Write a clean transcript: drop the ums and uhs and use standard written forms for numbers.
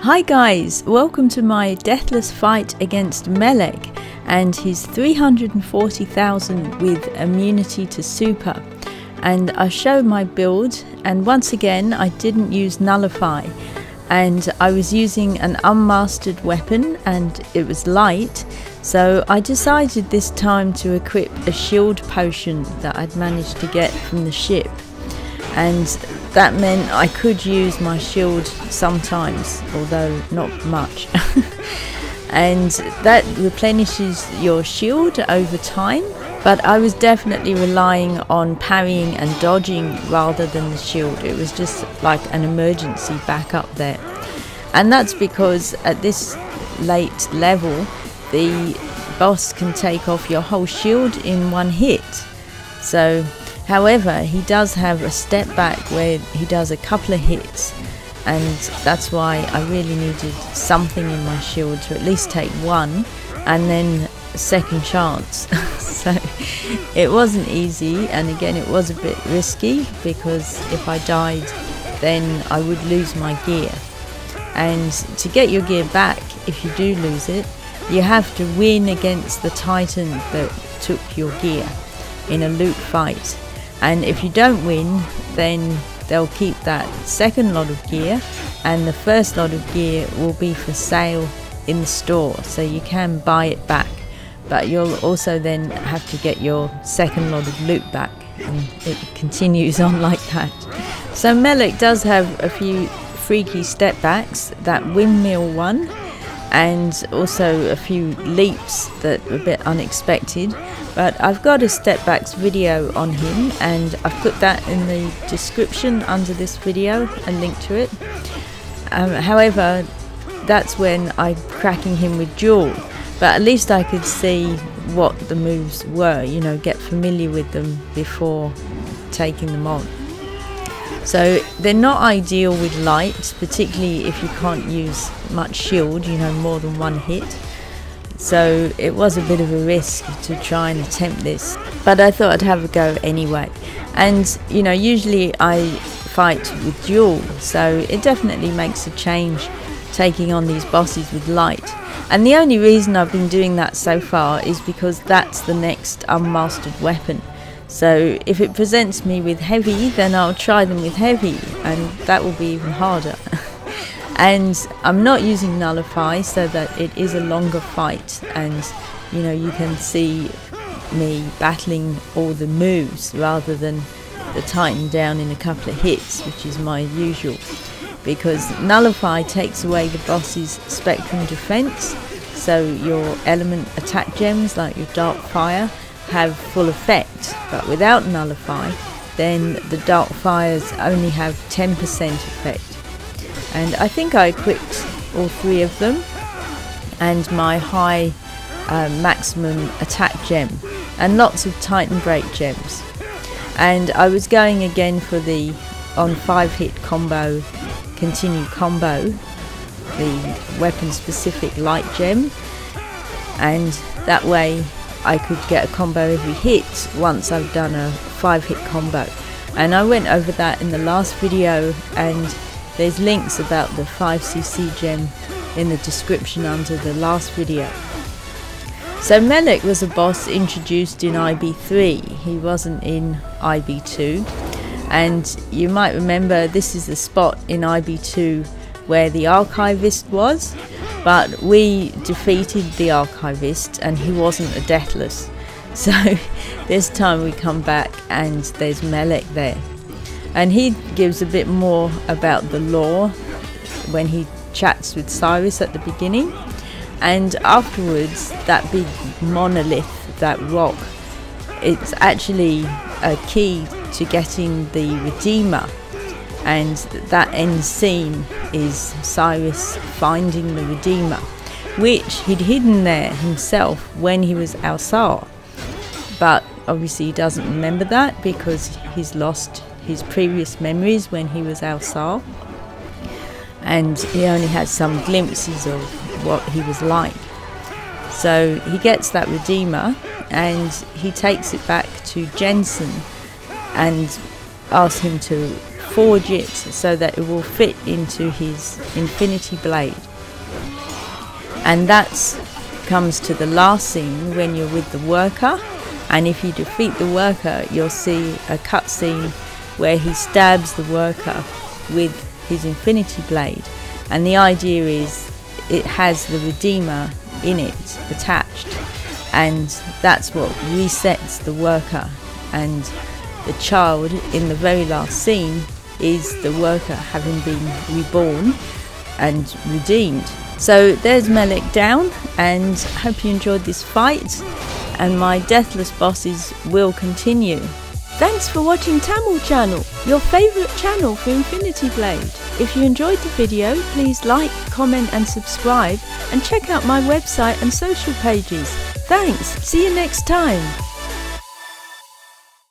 Hi guys, welcome to my deathless fight against MELEK and his 340,000 with immunity to super. And I show my build, and once again I didn't use nullify, and I was using an unmastered weapon and it was light, so I decided this time to equip a shield potion that I'd managed to get from the ship. And that meant I could use my shield sometimes, although not much. And that replenishes your shield over time, but I was definitely relying on parrying and dodging rather than the shield. It was just like an emergency backup there. And that's because at this late level, the boss can take off your whole shield in one hit. So however, he does have a step back where he does a couple of hits, and that's why I really needed something in my shield to at least take one and then a second chance. So it wasn't easy, and again it was a bit risky because if I died then I would lose my gear. And to get your gear back, if you do lose it, you have to win against the Titan that took your gear in a loot fight. And if you don't win, then they'll keep that second lot of gear, and the first lot of gear will be for sale in the store, so you can buy it back, but you'll also then have to get your second lot of loot back, and it continues on like that. So MELEK does have a few freaky step backs, that windmill one, and also a few leaps that are a bit unexpected. But I've got a step backs video on him, and I've put that in the description under this video, a link to it. However, that's when I'm cracking him with duel, but at least I could see what the moves were, you know, get familiar with them before taking them on. So they're not ideal with light, particularly if you can't use much shield, you know, more than one hit. So it was a bit of a risk to try and attempt this, but I thought I'd have a go anyway. And you know, usually I fight with duel, so it definitely makes a change taking on these bosses with light. And the only reason I've been doing that so far is because that's the next unmastered weapon. So if it presents me with heavy, then I'll try them with heavy, and that will be even harder. And I'm not using nullify, so that it is a longer fight, and you know, you can see me battling all the moves rather than the Titan down in a couple of hits, which is my usual, because nullify takes away the boss's spectrum defense, so your element attack gems like your dark fire have full effect. But without nullify, then the dark fires only have 10% effect. And I think I equipped all three of them, and my high maximum attack gem, and lots of Titan break gems. And I was going again for the on 5-hit combo, continue combo, the weapon specific light gem, and that way I could get a combo every hit once I've done a 5-hit combo. And I went over that in the last video, and there's links about the 5cc gem in the description under the last video. So MELEK was a boss introduced in IB3, he wasn't in IB2, and you might remember this is the spot in IB2 where the archivist was, but we defeated the archivist and he wasn't a deathless. So this time we come back and there's MELEK there. And he gives a bit more about the lore when he chats with Cyrus at the beginning. And afterwards, that big monolith, that rock, it's actually a key to getting the Redeemer. And that end scene is Cyrus finding the Redeemer, which he'd hidden there himself when he was Alsar. But obviously he doesn't remember that because he's lost his previous memories when he was Alsar, and he only had some glimpses of what he was like. So he gets that Redeemer and he takes it back to Jensen and asks him to forge it so that it will fit into his infinity blade. And that comes to the last scene when you're with the worker, and if you defeat the worker, you'll see a cutscene where he stabs the worker with his infinity blade, and the idea is it has the Redeemer in it attached, and that's what resets the worker. And the child in the very last scene is the worker having been reborn and redeemed. So there's Melek down, and hope you enjoyed this fight, and my deathless bosses will continue. Thanks for watching tamLChannel, your favourite channel for Infinity Blade. If you enjoyed the video, please like, comment and subscribe, and check out my website and social pages. Thanks, see you next time.